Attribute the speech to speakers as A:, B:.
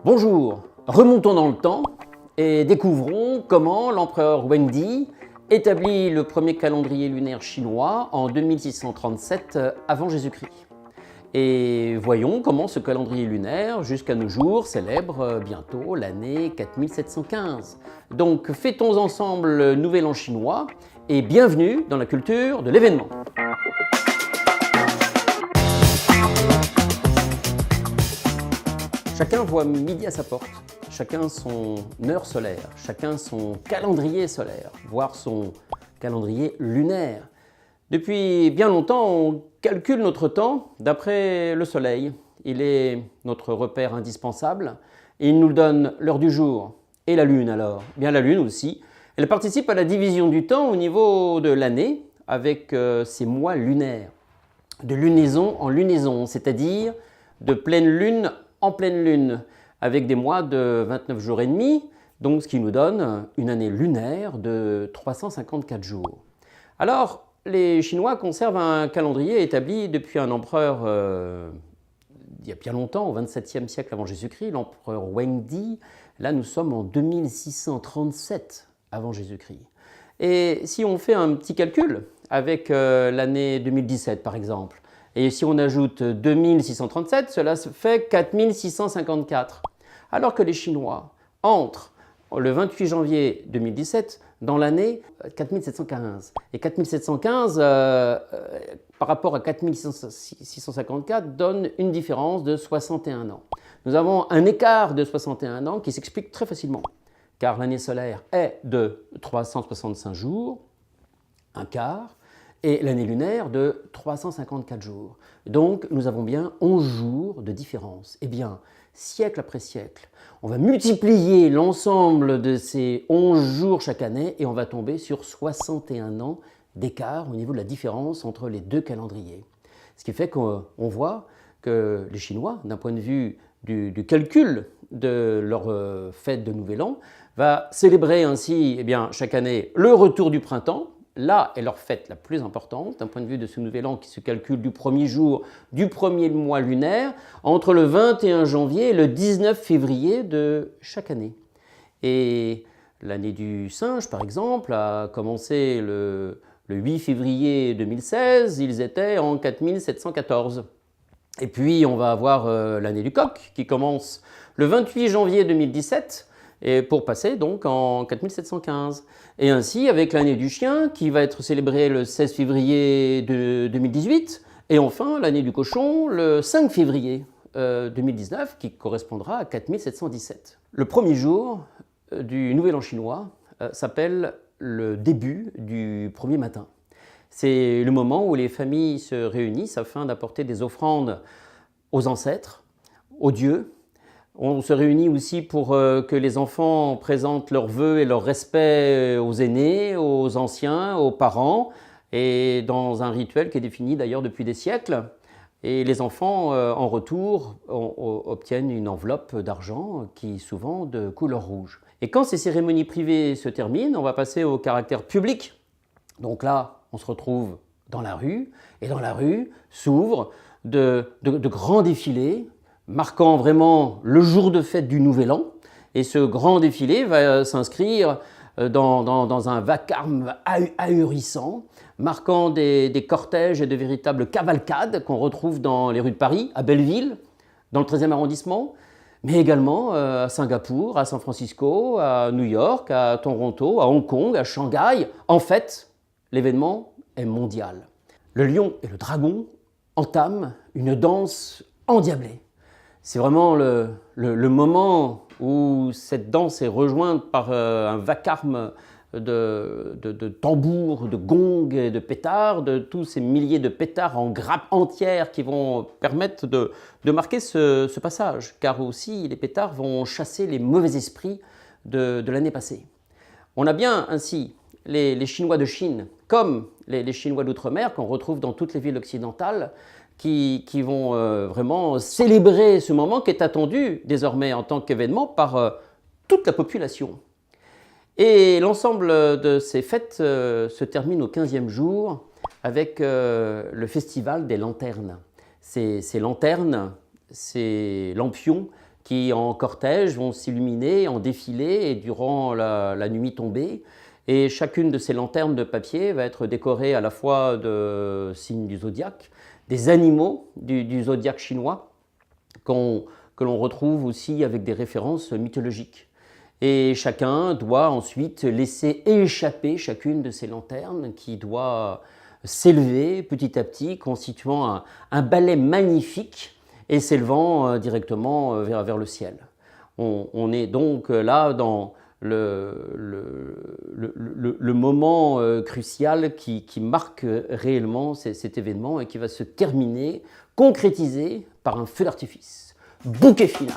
A: Bonjour, remontons dans le temps et découvrons comment l'empereur Wengdi établit le premier calendrier lunaire chinois en 2637 avant Jésus-Christ. Et voyons comment ce calendrier lunaire, jusqu'à nos jours, célèbre bientôt l'année 4715. Donc fêtons ensemble le Nouvel An chinois et bienvenue dans la culture de l'événement. Chacun voit midi à sa porte, chacun son heure solaire, chacun son calendrier solaire, voire son calendrier lunaire. Depuis bien longtemps, on calcule notre temps d'après le soleil. Il est notre repère indispensable et il nous donne l'heure du jour. Et la lune alors? Bien la lune aussi. Elle participe à la division du temps au niveau de l'année avec ses mois lunaires. De lunaison en lunaison, c'est-à-dire de pleine lune en pleine lune, avec des mois de 29 jours et demi, donc ce qui nous donne une année lunaire de 354 jours. Alors, les Chinois conservent un calendrier établi depuis un empereur il y a bien longtemps, au XXVIIe siècle avant Jésus-Christ, l'empereur Wengdi. Là, nous sommes en 2637 avant Jésus-Christ. Et si on fait un petit calcul avec l'année 2017 par exemple, et si on ajoute 2637, cela fait 4654. Alors que les Chinois entrent le 28 janvier 2017 dans l'année 4715. Et 4715, par rapport à 4654, donne une différence de 61 ans. Nous avons un écart de 61 ans qui s'explique très facilement, car l'année solaire est de 365 jours, un quart, et l'année lunaire de 354 jours. Donc nous avons bien 11 jours de différence. Eh bien, siècle après siècle, on va multiplier l'ensemble de ces 11 jours chaque année et on va tomber sur 61 ans d'écart au niveau de la différence entre les deux calendriers. Ce qui fait qu'on voit que les Chinois, d'un point de vue du calcul de leur fête de Nouvel An, va célébrer ainsi chaque année le retour du printemps. Là est leur fête la plus importante, d'un point de vue de ce Nouvel An qui se calcule du premier jour du premier mois lunaire, entre le 21 janvier et le 19 février de chaque année. Et l'année du singe, par exemple, a commencé le 8 février 2016, ils étaient en 4714. Et puis on va avoir l'année du coq qui commence le 28 janvier 2017, et pour passer donc en 4715. Et ainsi avec l'année du chien qui va être célébrée le 16 février de 2018, et enfin l'année du cochon le 5 février 2019 qui correspondra à 4717. Le premier jour du Nouvel An chinois s'appelle le début du premier matin. C'est le moment où les familles se réunissent afin d'apporter des offrandes aux ancêtres, aux dieux. On se réunit aussi pour que les enfants présentent leurs vœux et leur respect aux aînés, aux anciens, aux parents, et dans un rituel qui est défini d'ailleurs depuis des siècles. Et les enfants, en retour, obtiennent une enveloppe d'argent qui est souvent de couleur rouge. Et quand ces cérémonies privées se terminent, on va passer au caractère public. Donc là, on se retrouve dans la rue, et dans la rue s'ouvrent de grands défilés, marquant vraiment le jour de fête du Nouvel An. Et ce grand défilé va s'inscrire dans un vacarme ahurissant, marquant des cortèges et de véritables cavalcades qu'on retrouve dans les rues de Paris, à Belleville, dans le 13e arrondissement, mais également à Singapour, à San Francisco, à New York, à Toronto, à Hong Kong, à Shanghai. En fait, l'événement est mondial. Le lion et le dragon entament une danse endiablée. C'est vraiment le moment où cette danse est rejointe par un vacarme de tambours, de gongs et de pétards, de tous ces milliers de pétards en grappes entières qui vont permettre de marquer ce passage, car aussi les pétards vont chasser les mauvais esprits de l'année passée. On a bien ainsi les Chinois de Chine, comme les Chinois d'outre-mer qu'on retrouve dans toutes les villes occidentales, qui vont vraiment célébrer ce moment qui est attendu désormais en tant qu'événement par toute la population. Et l'ensemble de ces fêtes se termine au 15e jour avec le festival des lanternes. Ces lanternes, ces lampions qui en cortège vont s'illuminer en défilé et durant la nuit tombée. Et chacune de ces lanternes de papier va être décorée à la fois de signes du zodiaque, des animaux du zodiaque chinois, que l'on retrouve aussi avec des références mythologiques. Et chacun doit ensuite laisser échapper chacune de ces lanternes qui doit s'élever petit à petit, constituant un balai magnifique et s'élevant directement vers le ciel. On est donc là dans le moment crucial qui marque réellement cet événement et qui va se terminer, concrétiser par un feu d'artifice. Bouquet final.